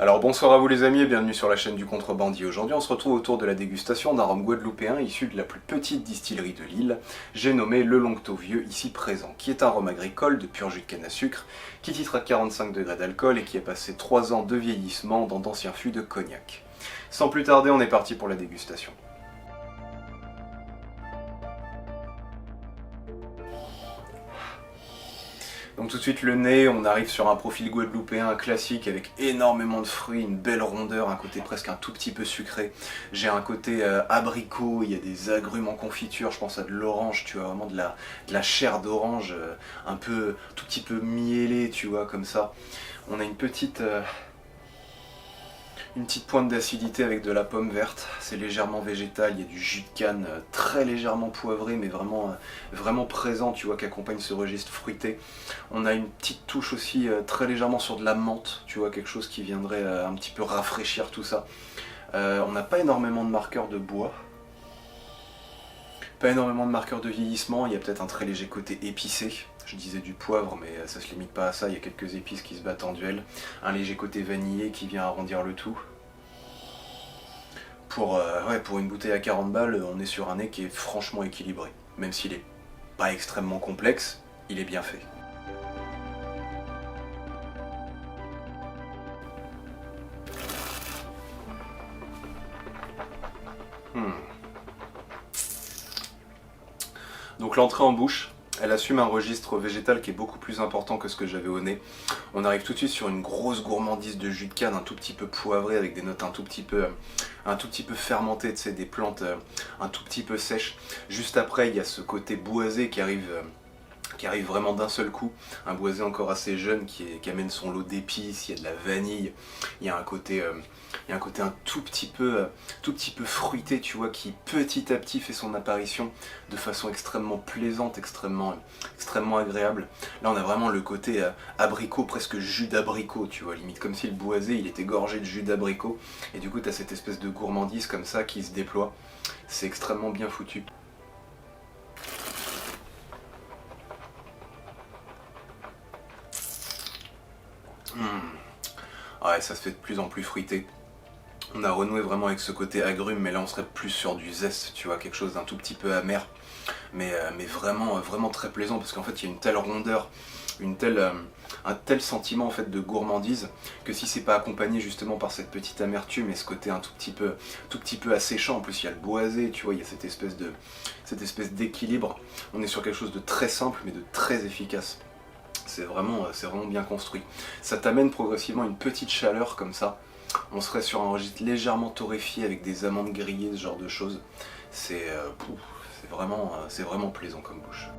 Alors bonsoir à vous les amis et bienvenue sur la chaîne du Contrebandier. Aujourd'hui on se retrouve autour de la dégustation d'un rhum guadeloupéen issu de la plus petite distillerie de l'île, j'ai nommé le Longto Vieux ici présent, qui est un rhum agricole de pur jus de canne à sucre, qui titre à 45 degrés d'alcool et qui a passé 3 ans de vieillissement dans d'anciens fûts de cognac. Sans plus tarder, on est parti pour la dégustation. Donc tout de suite le nez, on arrive sur un profil guadeloupéen classique avec énormément de fruits, une belle rondeur, un côté presque un tout petit peu sucré. J'ai un côté abricot, il y a des agrumes en confiture, je pense à de l'orange, tu vois, vraiment de la chair d'orange, un peu, tout petit peu mielée, tu vois, comme ça. On a une petite pointe d'acidité avec de la pomme verte, c'est légèrement végétal, il y a du jus de canne très légèrement poivré mais vraiment présent, tu vois, qui accompagne ce registre fruité. On a une petite touche aussi très légèrement sur de la menthe, tu vois, quelque chose qui viendrait un petit peu rafraîchir tout ça. On n'a pas énormément de marqueurs de bois, pas énormément de marqueurs de vieillissement, il y a peut-être un très léger côté épicé. Je disais du poivre, mais ça se limite pas à ça, il y a quelques épices qui se battent en duel. Un léger côté vanillé qui vient arrondir le tout. Pour une bouteille à 40 balles, on est sur un nez qui est franchement équilibré. Même s'il est pas extrêmement complexe, il est bien fait. Donc l'entrée en bouche, elle assume un registre végétal qui est beaucoup plus important que ce que j'avais au nez. On arrive tout de suite sur une grosse gourmandise de jus de canne, un tout petit peu poivré avec des notes un tout petit peu fermentées, tu sais, des plantes un tout petit peu sèches. Juste après, il y a ce côté boisé qui arrive vraiment d'un seul coup, un boisé encore assez jeune qui amène son lot d'épices, il y a de la vanille, il y a un côté un tout petit peu fruité, tu vois, qui petit à petit fait son apparition de façon extrêmement plaisante, extrêmement agréable. Là on a vraiment le côté abricot, presque jus d'abricot, tu vois, limite comme si le boisé il était gorgé de jus d'abricot, et du coup tu as cette espèce de gourmandise comme ça qui se déploie, c'est extrêmement bien foutu. Ouais, ça se fait de plus en plus fruité. On a renoué vraiment avec ce côté agrume, mais là on serait plus sur du zeste, tu vois, quelque chose d'un tout petit peu amer, mais vraiment très plaisant, parce qu'en fait il y a une telle rondeur, un tel sentiment en fait de gourmandise, que si c'est pas accompagné justement par cette petite amertume et ce côté un tout petit peu asséchant, en plus il y a le boisé, tu vois, il y a cette espèce d'équilibre, on est sur quelque chose de très simple mais de très efficace. C'est vraiment bien construit. Ça t'amène progressivement une petite chaleur comme ça. On serait sur un registre légèrement torréfié avec des amandes grillées, ce genre de choses. C'est vraiment plaisant comme bouche.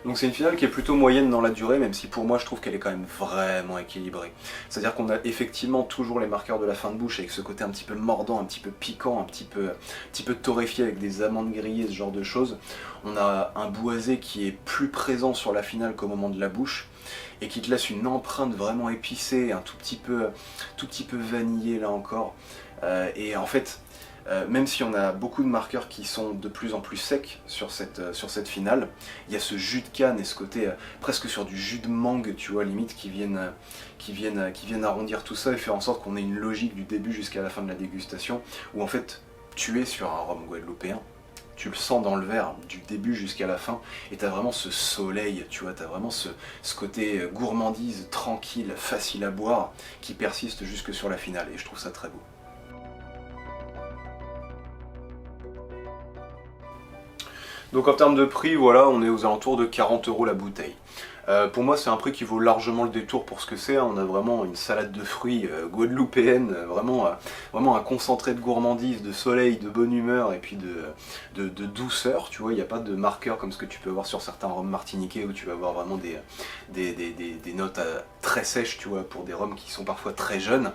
Donc c'est une finale qui est plutôt moyenne dans la durée, même si pour moi je trouve qu'elle est quand même vraiment équilibrée. C'est-à-dire qu'on a effectivement toujours les marqueurs de la fin de bouche avec ce côté un petit peu mordant, un petit peu piquant, un petit peu torréfié avec des amandes grillées, ce genre de choses. On a un boisé qui est plus présent sur la finale qu'au moment de la bouche, et qui te laisse une empreinte vraiment épicée, un tout petit peu vanillé là encore. Et en fait, même si on a beaucoup de marqueurs qui sont de plus en plus secs sur cette finale, il y a ce jus de canne et ce côté presque sur du jus de mangue, tu vois, limite, qui viennent arrondir tout ça et faire en sorte qu'on ait une logique du début jusqu'à la fin de la dégustation, où en fait, tu es sur un rhum guadeloupéen. Tu le sens dans le verre, du début jusqu'à la fin, et t'as vraiment ce soleil, tu vois, t'as vraiment ce côté gourmandise, tranquille, facile à boire, qui persiste jusque sur la finale, et je trouve ça très beau. Donc en termes de prix, voilà, on est aux alentours de 40 € la bouteille. Pour moi c'est un prix qui vaut largement le détour pour ce que c'est, hein. On a vraiment une salade de fruits guadeloupéenne, vraiment un concentré de gourmandise, de soleil, de bonne humeur et puis de douceur, tu vois, il n'y a pas de marqueur comme ce que tu peux avoir sur certains rhums martiniquais où tu vas avoir vraiment des notes très sèches, tu vois, pour des rhums qui sont parfois très jeunes.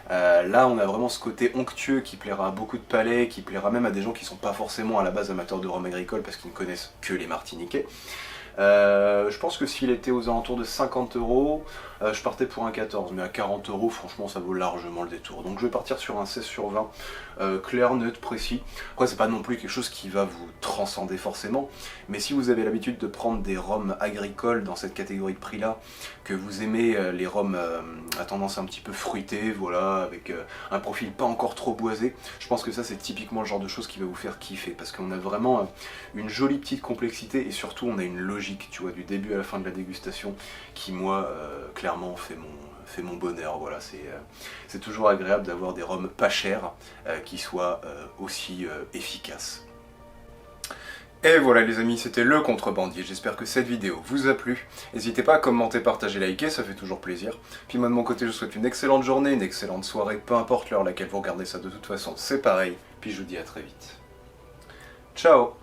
Là on a vraiment ce côté onctueux qui plaira à beaucoup de palais, qui plaira même à des gens qui ne sont pas forcément à la base amateurs de rhum agricole parce qu'ils ne connaissent que les martiniquais. Je pense que s'il était aux alentours de 50 euros, je partais pour un 14, mais à 40 euros, franchement, ça vaut largement le détour. Donc je vais partir sur un 16 sur 20, clair, neutre, précis. Après, c'est pas non plus quelque chose qui va vous transcender forcément, mais si vous avez l'habitude de prendre des rhums agricoles dans cette catégorie de prix-là, que vous aimez les rhums à tendance un petit peu fruitée, voilà, avec un profil pas encore trop boisé, je pense que ça, c'est typiquement le genre de choses qui va vous faire kiffer, parce qu'on a vraiment une jolie petite complexité, et surtout, on a une logique, tu vois, du début à la fin de la dégustation, qui, moi, clairement, fait mon bonheur. Voilà, c'est toujours agréable d'avoir des rhums pas chers qui soient aussi efficaces. Et voilà les amis, c'était le contrebandier, j'espère que cette vidéo vous a plu. N'hésitez pas à commenter, partager, liker, ça fait toujours plaisir. Puis moi de mon côté je vous souhaite une excellente journée, une excellente soirée, peu importe l'heure à laquelle vous regardez ça, de toute façon c'est pareil. Puis je vous dis à très vite. Ciao.